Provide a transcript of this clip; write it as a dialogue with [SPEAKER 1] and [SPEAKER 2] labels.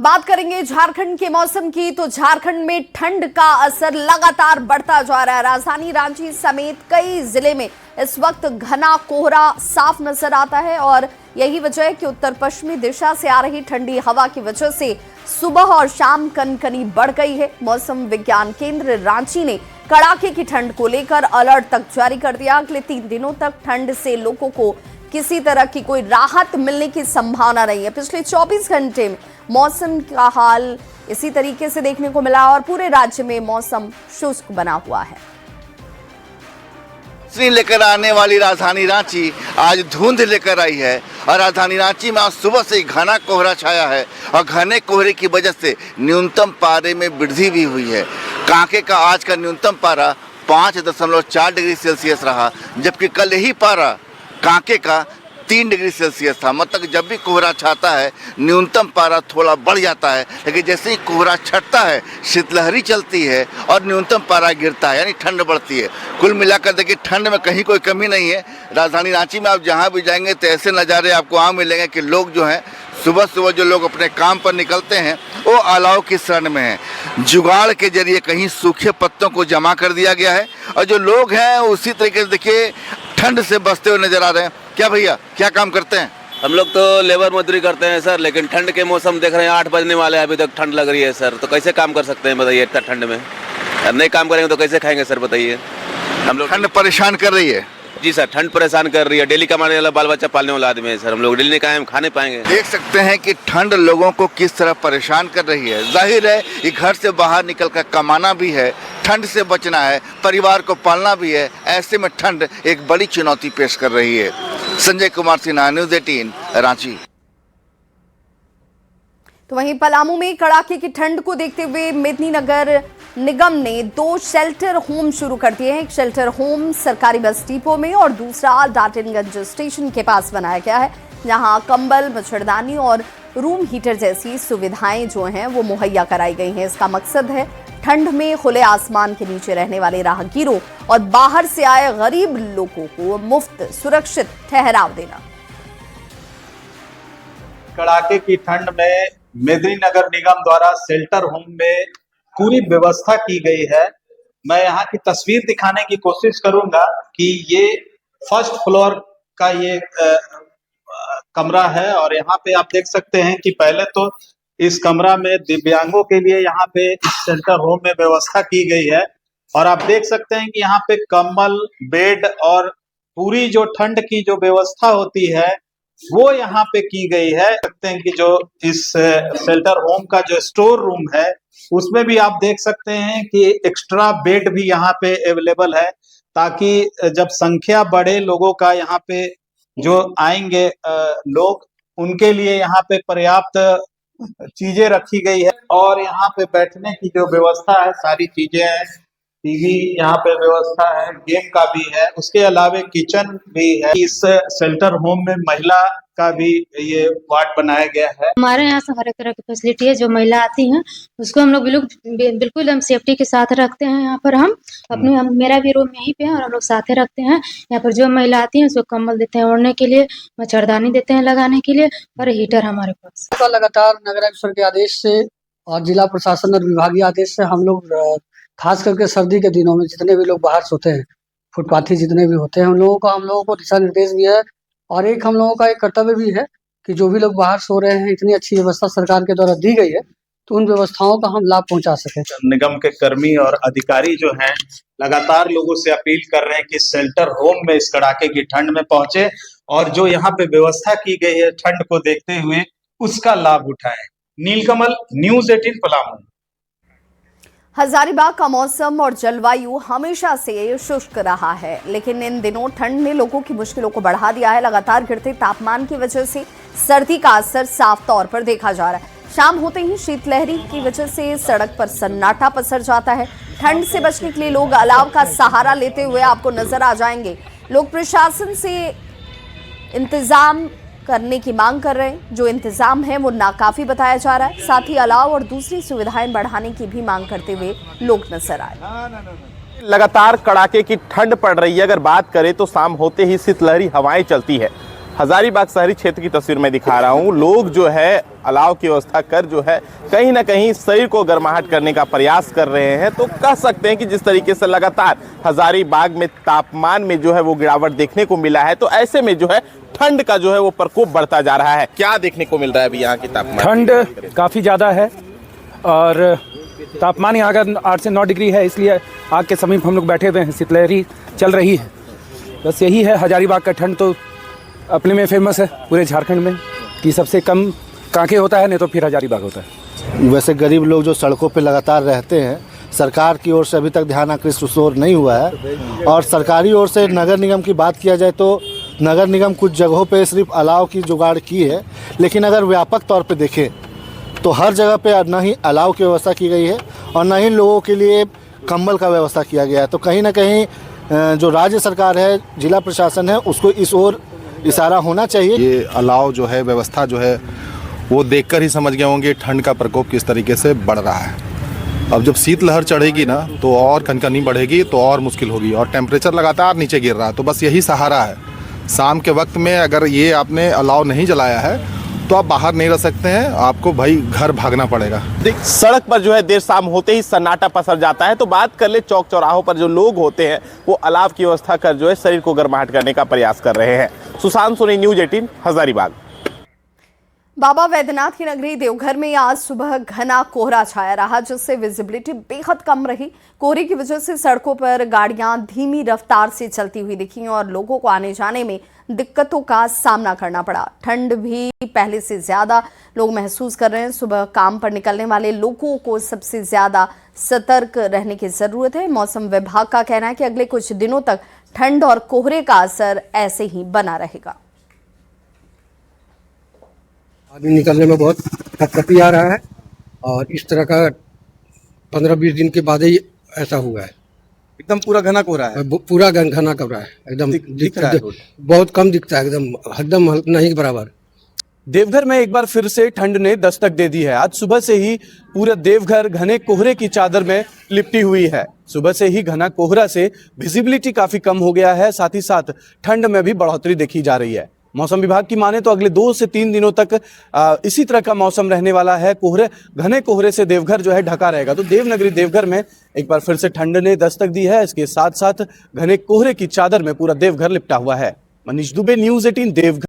[SPEAKER 1] बात करेंगे झारखंड के मौसम की। तो झारखंड में ठंड का असर लगातार बढ़ता जा रहा है। राजधानी रांची समेत कई जिले में इस वक्त घना कोहरा साफ नजर आता है और यही वजह है कि उत्तर पश्चिमी दिशा से आ रही ठंडी हवा की वजह से सुबह और शाम कनकनी बढ़ गई है। मौसम विज्ञान केंद्र रांची ने कड़ाके की ठंड को लेकर अलर्ट तक जारी कर दिया। अगले 3 दिनों तक ठंड से लोगों को किसी तरह की कोई राहत मिलने की संभावना नहीं है। पिछले 24 घंटे में मौसम का हाल इसी तरीके से देखने को मिला और पूरे राज्य में मौसम शुष्क बना हुआ है।
[SPEAKER 2] लेकर आने वाली राजधानी रांची आज धुंध लेकर आई है और राजधानी रांची में आज सुबह से घना कोहरा छाया है और घने कोहरे की वजह से न्यूनतम पारे में वृद्धि भी हुई है। कांके का आज का न्यूनतम पारा 5.4 डिग्री सेल्सियस रहा, जबकि कल यही पारा कांके का 3 डिग्री सेल्सियस था। मतलब जब भी कोहरा छाता है न्यूनतम पारा थोड़ा बढ़ जाता है, लेकिन जैसे ही कोहरा छटता है शीतलहरी चलती है और न्यूनतम पारा गिरता है, यानी ठंड बढ़ती है। कुल मिलाकर देखिए ठंड में कहीं कोई कमी नहीं है। राजधानी रांची में आप जहाँ भी जाएंगे तो ऐसे नज़ारे आपको वहाँ मिलेंगे कि लोग जो हैं सुबह सुबह जो लोग अपने काम पर निकलते हैं वो अलाव की शरण में हैं। जुगाड़ के जरिए कहीं सूखे पत्तों को जमा कर दिया गया है और जो लोग हैं उसी तरीके से देखिए ठंड से बचते हुए नजर आ रहे हैं। क्या भैया क्या काम करते हैं?
[SPEAKER 3] हम लोग तो लेबर मजदूरी करते हैं सर, लेकिन ठंड के मौसम देख रहे हैं 8 बजने वाले हैं, अभी तक ठंड लग रही है सर। तो कैसे काम कर सकते हैं बताइए इतना ठंड में? नहीं काम करेंगे तो कैसे खाएंगे सर बताइए? हम लोग
[SPEAKER 2] ठंड परेशान कर रही है।
[SPEAKER 3] जी सर, ठंड परेशान कर रही है। डेली कमाने वाला बाल बच्चा पालने वाला आदमी है सर, हम लोग डेली नहीं खाएं खाने पाएंगे।
[SPEAKER 2] देख सकते हैं कि ठंड लोगों को किस तरह परेशान कर रही है। जाहिर है कि घर से बाहर निकलकर कमाना भी है, ठंड से बचना है, परिवार को पालना भी है। ऐसे में ठंड एक बड़ी चुनौती पेश कर रही है। संजय कुमार सिन्हा, न्यूज़ 18 रांची।
[SPEAKER 1] तो वहीं पलामू में कड़ाके की ठंड को देखते हुए मेदिनीनगर निगम ने 2 शेल्टर होम शुरू कर दिए हैं। एक शेल्टर होम सरकारी बस डिपो में और दूसरा डाल्टनगंज स्टेशन के पास बनाया गया है, जहां कंबल, मच्छरदानी और रूम हीटर जैसी सुविधाएं जो हैं वो मुहैया कराई गई हैं। इसका मकसद है ठंड में खुले आसमान के नीचे रहने वाले राहगीरों और बाहर से आए गरीब लोगों को मुफ्त सुरक्षित ठहराव देना।
[SPEAKER 4] कड़ाके की ठंड में मेदिनीनगर निगम द्वारा शेल्टर होम में पूरी व्यवस्था की गई है। मैं यहाँ की तस्वीर दिखाने की कोशिश करूंगा कि ये फर्स्ट फ्लोर का ये कमरा है और यहाँ पे आप देख सकते हैं कि पहले तो इस कमरा में दिव्यांगों के लिए यहाँ पे इस शेल्टर होम में व्यवस्था की गई है और आप देख सकते हैं कि यहाँ पे कंबल, बेड और पूरी जो ठंड की जो व्यवस्था होती है वो यहाँ पे की गई है। सकते हैं कि जो इस शेल्टर होम का जो स्टोर रूम है उसमें भी आप देख सकते हैं कि एक्स्ट्रा बेड भी यहाँ पे अवेलेबल है, ताकि जब संख्या बढ़े लोगों का यहाँ पे जो आएंगे लोग, उनके लिए यहाँ पे पर्याप्त चीजें रखी गई है और यहाँ पे बैठने की जो व्यवस्था है सारी चीजें हैं। टीवी यहाँ पे व्यवस्था है, गेम का भी है, उसके अलावा किचन भी है। इस शेल्टर होम में महिला का भी ये वार्ड बनाया गया है।
[SPEAKER 5] हमारे यहाँ से हर एक तरह की फैसिलिटी है। जो महिला आती हैं उसको हम लोग बिल्कुल हम सेफ्टी के साथ रखते हैं। यहाँ पर हम मेरा भी रूम यहीं पे है और हम लोग साथ ही रखते हैं। यहाँ पर जो महिला आती है उसको कंबल देते हैं ओढ़ने के लिए, मच्छरदानी देते हैं लगाने के लिए और हीटर हमारे पास।
[SPEAKER 6] लगातार नगराध्यक्ष के आदेश से और जिला प्रशासन और विभागीय आदेश से हम लोग खास करके सर्दी के दिनों में जितने भी लोग बाहर सोते हैं, फुटपाथी जितने भी होते हैं, हम लोगों को दिशा निर्देश भी है और एक हम लोगों का एक कर्तव्य भी है कि जो भी लोग बाहर सो रहे हैं, इतनी अच्छी व्यवस्था सरकार के द्वारा दी गई है तो उन व्यवस्थाओं का हम लाभ पहुंचा सके।
[SPEAKER 4] निगम के कर्मी और अधिकारी जो हैं लगातार लोगों से अपील कर रहे हैं कि शेल्टर होम में इस कड़ाके की ठंड में पहुंचे और जो यहाँ पे व्यवस्था की गई है ठंड को देखते हुए उसका लाभ उठाएं। नीलकमल, न्यूज़ 18 पलामू।
[SPEAKER 1] हजारीबाग का मौसम और जलवायु हमेशा से शुष्क रहा है, लेकिन इन दिनों ठंड ने लोगों की मुश्किलों को बढ़ा दिया है। लगातार गिरते तापमान की वजह से सर्दी का असर साफ तौर पर देखा जा रहा है। शाम होते ही शीतलहरी की वजह से सड़क पर सन्नाटा पसर जाता है। ठंड से बचने के लिए लोग अलाव का सहारा लेते हुए आपको नजर आ जाएंगे। लोग प्रशासन से इंतजाम करने की मांग कर रहे हैं। जो इंतजाम है वो नाकाफी बताया जा रहा है। साथ ही अलाव और दूसरी सुविधाएं बढ़ाने की भी मांग करते हुए लोग नजर आए।
[SPEAKER 7] लगातार कड़ाके की ठंड पड़ रही है। अगर बात करें तो शाम होते ही शीतलहरी हवाएं चलती है। हजारीबाग शहरी क्षेत्र की तस्वीर मैं दिखा रहा हूँ। लोग जो है अलाव की व्यवस्था कर जो है कहीं ना कहीं शरीर को गर्माहट करने का प्रयास कर रहे हैं। तो कह सकते हैं कि जिस तरीके से लगातार हजारीबाग में तापमान में जो है वो गिरावट देखने को मिला है, तो ऐसे में जो है ठंड का जो है वो प्रकोप बढ़ता जा रहा है। क्या देखने को मिल रहा है अभी यहाँ की तापमान?
[SPEAKER 8] ठंड काफ़ी ज़्यादा है और तापमान यहाँ का 8 से 9 डिग्री है, इसलिए आग के समीप हम लोग बैठे हुए हैं। शीतलहरी चल रही है। बस यही है, हजारीबाग का ठंड तो अपने में फेमस है पूरे झारखंड में कि सबसे कम कांके होता है, नहीं तो फिर हजारीबाग होता है।
[SPEAKER 9] वैसे गरीब लोग जो सड़कों पे लगातार रहते हैं, सरकार की ओर से अभी तक ध्यान आकृष्ट उस ओर नहीं हुआ है। और सरकारी ओर से नगर निगम की बात किया जाए तो नगर निगम कुछ जगहों पे सिर्फ अलाव की जुगाड़ की है, लेकिन अगर व्यापक तौर पे देखें तो हर जगह पे न ही अलाव की व्यवस्था की गई है और न ही लोगों के लिए कंबल का व्यवस्था किया गया है। तो कहीं ना कहीं जो राज्य सरकार है, जिला प्रशासन है, उसको इस ओर इशारा होना चाहिए।
[SPEAKER 10] ये अलाव जो है, व्यवस्था जो है, वो देखकर ही समझ गए होंगे ठंड का प्रकोप किस तरीके से बढ़ रहा है। अब जब शीतलहर चढ़ेगी ना तो और कनकनी बढ़ेगी, तो और मुश्किल होगी और टेम्परेचर लगातार नीचे गिर रहा है। तो बस यही सहारा है। शाम के वक्त में अगर ये आपने अलाव नहीं जलाया है तो आप बाहर नहीं रह सकते हैं, आपको भाई घर भागना पड़ेगा।
[SPEAKER 7] सड़क पर जो है देर शाम होते ही सन्नाटा पसर जाता है। तो बात कर ले चौक चौराहों पर जो लोग होते हैं वो अलाव की व्यवस्था कर जो है शरीर को गर्माहट करने का प्रयास कर रहे हैं। सुशांत सोनी, न्यूज़ 18, हजारीबाग।
[SPEAKER 1] बाबा वैद्यनाथ की नगरी देवघर में आज सुबह घना कोहरा छाया रहा, जिससे विजिबिलिटी बेहद कम रही। कोहरे की वजह से सड़कों पर गाड़ियां धीमी रफ्तार से चलती हुई दिखी और लोगों को आने जाने में दिक्कतों का सामना करना पड़ा। ठंड भी पहले से ज्यादा लोग महसूस कर रहे हैं। सुबह काम पर निकलने वाले लोगों को सबसे ज्यादा सतर्क रहने की जरूरत है। मौसम विभाग का कहना है कि अगले कुछ दिनों तक ठंड और कोहरे का असर ऐसे ही बना रहेगा।
[SPEAKER 11] आदमी निकलने में बहुत कटकटी आ रहा है और इस तरह का 15-20 दिन के बाद ही ऐसा हुआ है।
[SPEAKER 12] एकदम पूरा घना कोहरा है,
[SPEAKER 11] पूरा घना कोहरा है, एकदम
[SPEAKER 12] दिखता है,
[SPEAKER 11] बहुत कम दिखता है, एकदम नहीं बराबर।
[SPEAKER 12] देवघर में एक बार फिर से ठंड ने दस्तक दे दी है। आज सुबह से ही पूरा देवघर घने कोहरे की चादर में लिपटी हुई है। सुबह से ही घना कोहरा से विजिबिलिटी काफी कम हो गया है, साथ ही साथ ठंड में भी बढ़ोतरी देखी जा रही है। मौसम विभाग की माने तो अगले 2 से 3 दिनों तक इसी तरह का मौसम रहने वाला है। घने कोहरे से देवघर जो है ढका रहेगा। तो देवनगरी देवघर में एक बार फिर से ठंड ने दस्तक दी है। इसके साथ साथ घने कोहरे की चादर में पूरा देवघर लिपटा हुआ है। मनीष दुबे, न्यूज़ 18, देवघर।